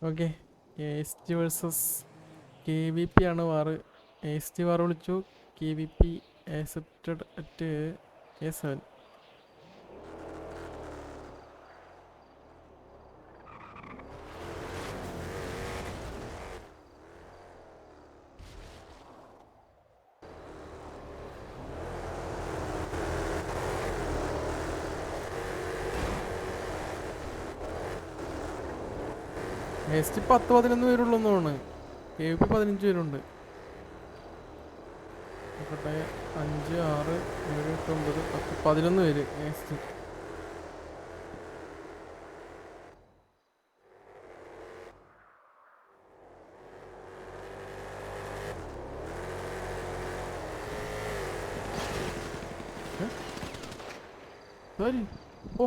Okay, S versus KVP ആണ് വാറ്. AST വാർ വിളിച്ചു. KVP accepted at A7. AST 10-11 പേരുള്ളൂ തോന്നുന്നു. KVP 15 പേരുണ്ട്. 5, 6, 7, 8, 9, 10, 11 പേര് AST. ഓ,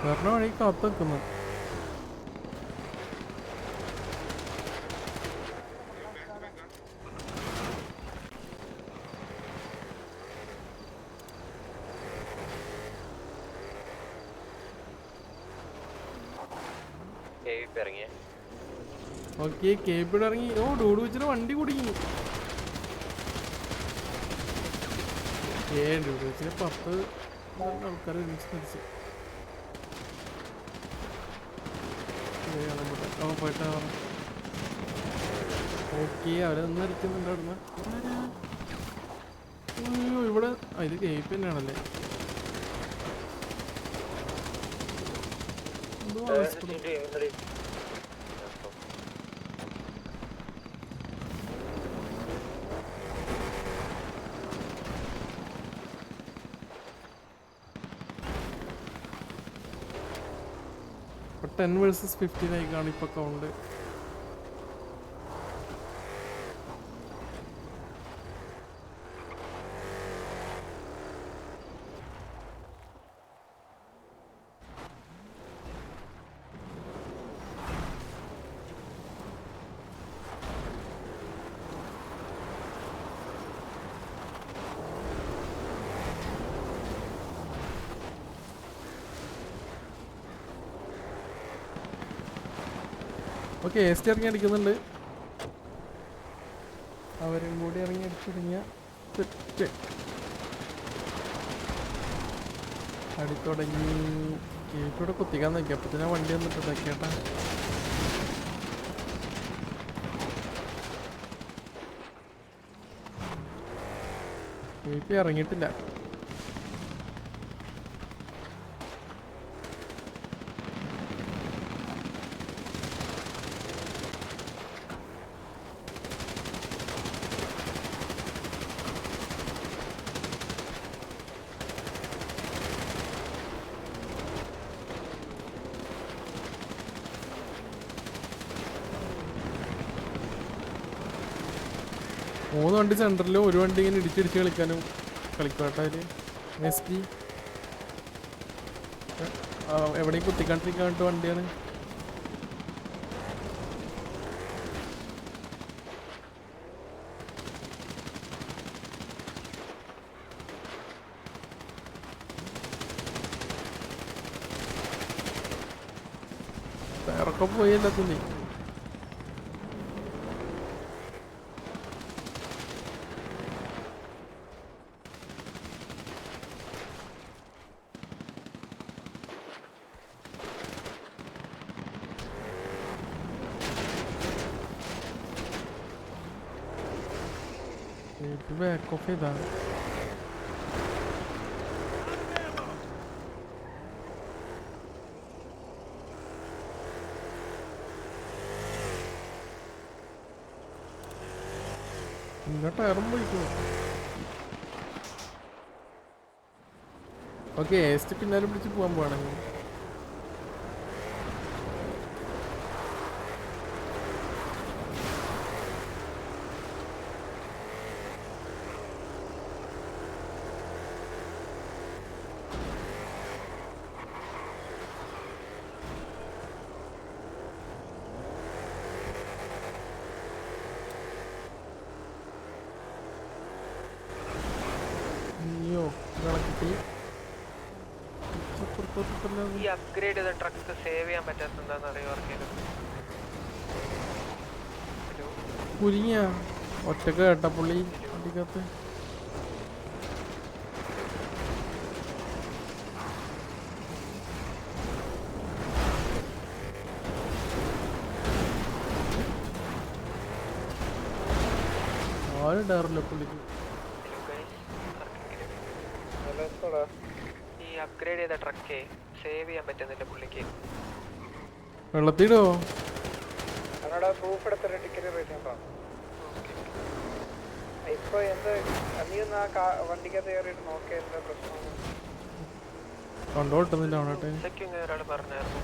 വരണ വഴി കാത്തു നിൽക്കുന്നു. ഓക്കെ, KVP ഇറങ്ങി. ഓ, ഡൂഡ് വെച്ചിട്ട് വണ്ടി കുടുങ്ങി. ഡൂഡ് വെച്ചിട്ട് 10 ആൾക്കാർ ഒരുമിച്ച് മരിച്ചു. പോയിട്ടാ. ഓക്കെ, അവരൊന്നും അടിക്കുന്നുണ്ട് അവിടുന്ന്. അയ്യോ, ഇവിടെ ഇത് KVP തന്നെയാണല്ലേ. ഇപ്പൊ 10 vs 15 ആയി കാണും ഇപ്പൊ കൗണ്ട്. ഓക്കെ, AST ഇറങ്ങി അടിക്കുന്നുണ്ട്. അവരും കൂടി ഇറങ്ങി അടിച്ചു തുടങ്ങിയ അടി തുടങ്ങി. KVP കുത്തിക്കാൻ നോക്കി, അപ്പൊ തന്നെ വണ്ടി വന്നിട്ട് ഇതൊക്കെയാട്ടാ. KVP ഇറങ്ങിയിട്ടില്ല. മൂന്ന് വണ്ടി സെൻറ്ററിലും ഒരു വണ്ടി ഇങ്ങനെ ഇടിച്ചിടിച്ച് കളിക്കാനും കളിക്കാട്ടാല്. ST എവിടെയും കുത്തിക്കാണ്ടിരിക്കാണ്ട് വണ്ടിയാണ്. ടയറൊക്കെ പോയി എല്ലാത്തിൻ്റെ. ബാക്ക് ഓഫ് ചെയ്താണ്. പിന്നെ ടയറും പോയിക്കുന്നു. ഓക്കെ, AST പിന്നാലും പിടിച്ച് പോകാൻ പോവാണെങ്കിൽ കുഴപ്പമില്ലാതെ. ഈ അപ്ഗ്രേഡ് ചെയ്ത ട്രക്ക് സേവ് ചെയ്യാൻ പറ്റാത്ത എന്താണെന്ന് അറിയോ ആർക്കെങ്കിലും? കുരുങ്ങിയ ഒറ്റക്ക് കേട്ട പുള്ളി വണ്ടിക്കകത്ത്. ആരും ഡയറില്ല പുള്ളിക്ക്. ഈ അപ്ഗ്രേഡ് ചെയ്ത ട്രക്കേ സേവ് ചെയ്യാൻ പറ്റുന്നില്ല പുള്ളിക്ക്. വെള്ളത്തിടോ പ്രൂഫ് എടുത്തിട്ട് ടിക്കറ്റ് റേറ്റ് ഇപ്പൊ എന്ത് നീ ഒന്ന് ആ വണ്ടിക്കകത്ത് കയറിയിട്ട് നോക്കിയ എന്താ പ്രശ്നം? കണ്ടോട്ടുന്നില്ല അവനോട്ടെ. ഒരാൾ പറഞ്ഞായിരുന്നു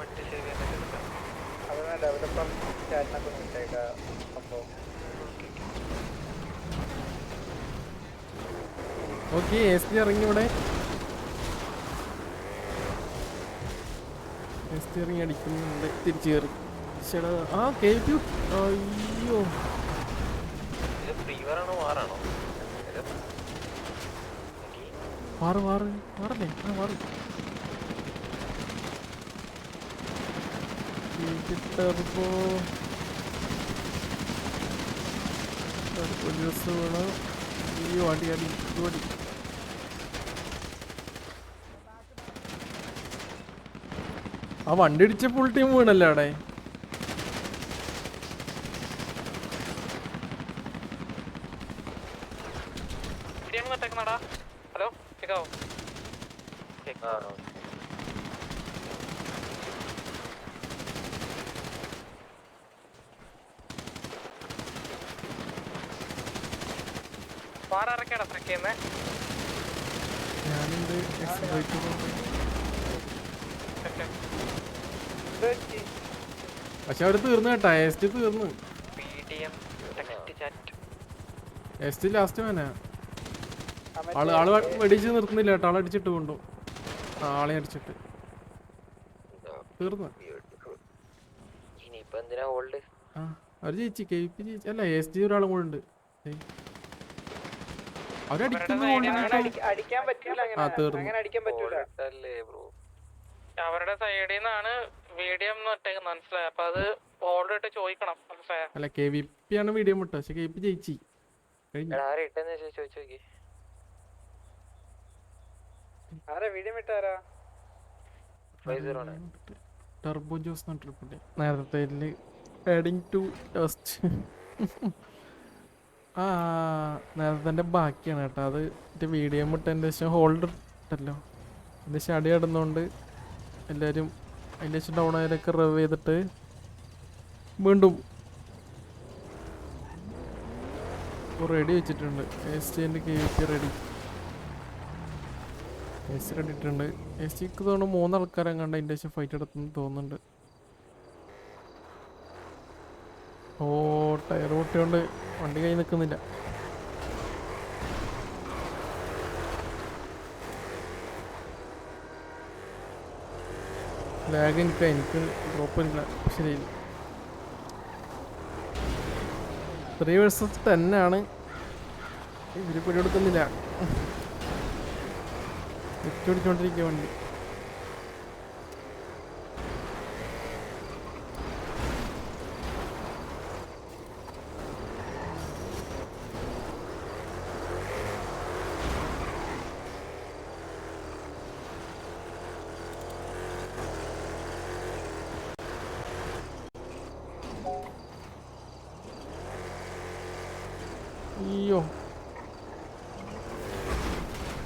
വണ്ടി സേവ് ചെയ്യാൻ പറ്റുന്നില്ല. അത് ഡെവലപ്പർ ചാറ്റിനൊക്കെ വിട്ടേക്ക സംഭവം. ഓക്കെ എസ് ടി ഇറങ്ങി ഇവിടെ. എസ് ടി ഇറങ്ങി അടിക്കുന്നുണ്ട്. തിരിച്ചു കയറി. ആ കേട്ടു. അയ്യോ മാറ് മാറ് മാറല്ലേ. ആ മാറ്. ടർബോ ജ്യൂസ് വേണം. അയ്യോ അടി അടി അടി. ആ വണ്ടി അടിച്ച ഫുൾ ടീം വീണല്ലേ അവിടെ. ഹലോ കേക്കാവോ? ഞാനുണ്ട്. പക്ഷെ അവര് തീർന്നു കേട്ടാ. എസ് ടി തീർന്നു. എസ് ടി ലാസ്റ്റ് വേനാ. ആള് വെടിച്ച് നിർത്തുന്നില്ല കേട്ടോ. ആളടിച്ചിട്ട് കൊണ്ടു. ആളെ അടിച്ചിട്ട് തീർന്നു. ആ അവര് ജയിച്ചു. KP ജയിച്ചു. അല്ല എസ് ടി ഒരാളും കൂടെ ഉണ്ട്. അവരടിക്കുന്നു. ആ തീർന്നു. അവരുടെ സൈഡിൽ നിന്നാണ് മീഡിയം മനസ്സിലായി. അപ്പൊ അത് ഓൾറെഡി ചോദിക്കണം. അല്ല KVP ആണ് മീഡിയം വിട്ടത്. പക്ഷെ KP ജയിച്ചു. ടർബോ ജ്യൂസ് നേരത്തെ ആഡിങ് ടു ടെസ്റ്റ്. ആ നേരത്തെ ബാക്കിയാണ് കേട്ടോ. അത് മറ്റേ വീഡിയോ ഇട്ടതിൻ്റെ ശേഷം ഹോൾഡർ ഇട്ടല്ലോ. അതിൻ്റെ ശേഷം അടി കിടന്നുകൊണ്ട് എല്ലാവരും അതിൻ്റെ ശേഷം ഡൗൺ ആയാലൊക്കെ റിവ് ചെയ്തിട്ട് വീണ്ടും റെഡി വെച്ചിട്ടുണ്ട്. എസ് ടി എൻ്റെ KVP റെഡി. എസ് റെഡി ഇട്ടുണ്ട്. എസ് ടിക്ക് തോന്നുന്നു 3 ആൾക്കാരെങ്ങാണ്ട് അതിൻ്റെ ശേഷം ഫൈറ്റ് എടുത്തെന്ന് തോന്നുന്നുണ്ട്. ഓ ടയർ പൊട്ടിയോണ്ട് വണ്ടി കൈ നിൽക്കുന്നില്ല. ലാഗ് എനിക്ക് ഡ്രോപ്പ് ഇല്ല. ശരിയില്ല. 3 vs 10 ആണ്. ഇവര് പിടികൊടുക്കുന്നില്ല. ഇട്ടോടിച്ചോണ്ടിരിക്കുക വണ്ടി.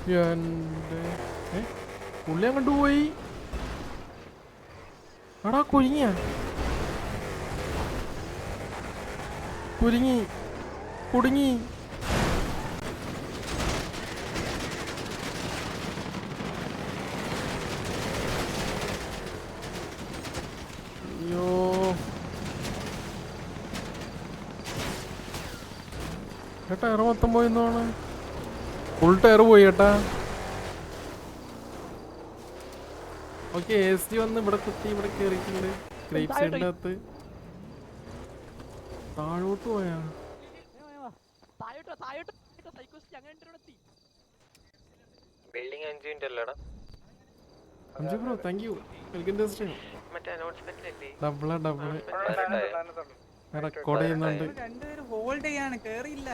അയ്യോ എൻ്റെ പുള്ളി അങ്ങോട്ട് പോയി. എടാ കുരുങ്ങിയ കുരുങ്ങി കുടുങ്ങി. അയ്യോ ടയർ മൊത്തം പോയിന്നാണ്. ഫുൾ ടയർ പോയി ചേട്ടാ. ഓക്കെ എസ് ടി വന്ന് ഇവിടെ കുത്തി ഇവിടെ കയറിയിട്ടുണ്ട്. ഗ്രേപ്പ് സൈഡിൻ്റെ അകത്ത് താഴോട്ട് പോയാ. ബിൽഡിംഗ് 5 മിനിറ്റ് അല്ലേടാ. അഞ്ചു bro thank you welcome to stream. മറ്റേ അനൗൺസ്മെന്റിലല്ലേ ഡബിളാ റെക്കോർഡ് ചെയ്യുന്നുണ്ട്. രണ്ടുപേരും ഹോൾഡ് ചെയ്യാണ്, കേറിയില്ല.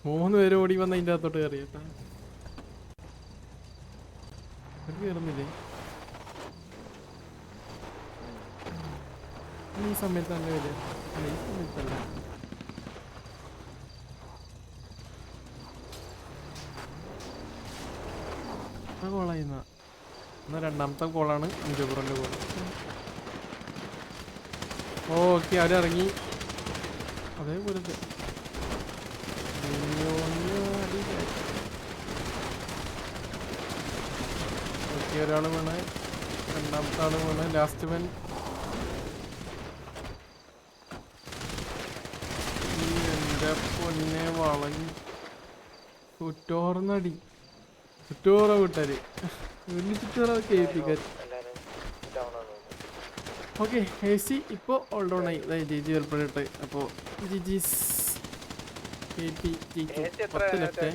3 പേര് ഓടി വന്ന് അതിൻ്റെ അകത്തോട്ട് കയറി കേട്ടാ. കയറുന്നില്ലേ ഈ സമയത്താണ് വരിക? അല്ല ഈ സമയത്തല്ല. കോളായിരുന്ന എന്നാൽ രണ്ടാമത്തെ കോളാണ് 5 ബ്രോൻ്റെ കോൾ. ഓക്കെ അവരിറങ്ങി അതേപോലത്തെ ഓക്കെ ഒരാൾ വീണ്, രണ്ടാമത്തെ ആൾ വീണ്, ലാസ്റ്റ് വൻ എൻ്റെ പൊന്നെ വളഞ്ഞ് ചുറ്റോർന്നടി ചുറ്റോറ വിട്ടാല് വലിയ ചുറ്റോറ കേൾപ്പിക്കാൻ. ഓക്കെ എ സി ഇപ്പോൾ ഓൾ ഡൗൺ ആയി. ജിജി ഏർപ്പെട്ടിട്ട് അപ്പോൾ ജിജീസ് 10 ലെഫ്റ്റ്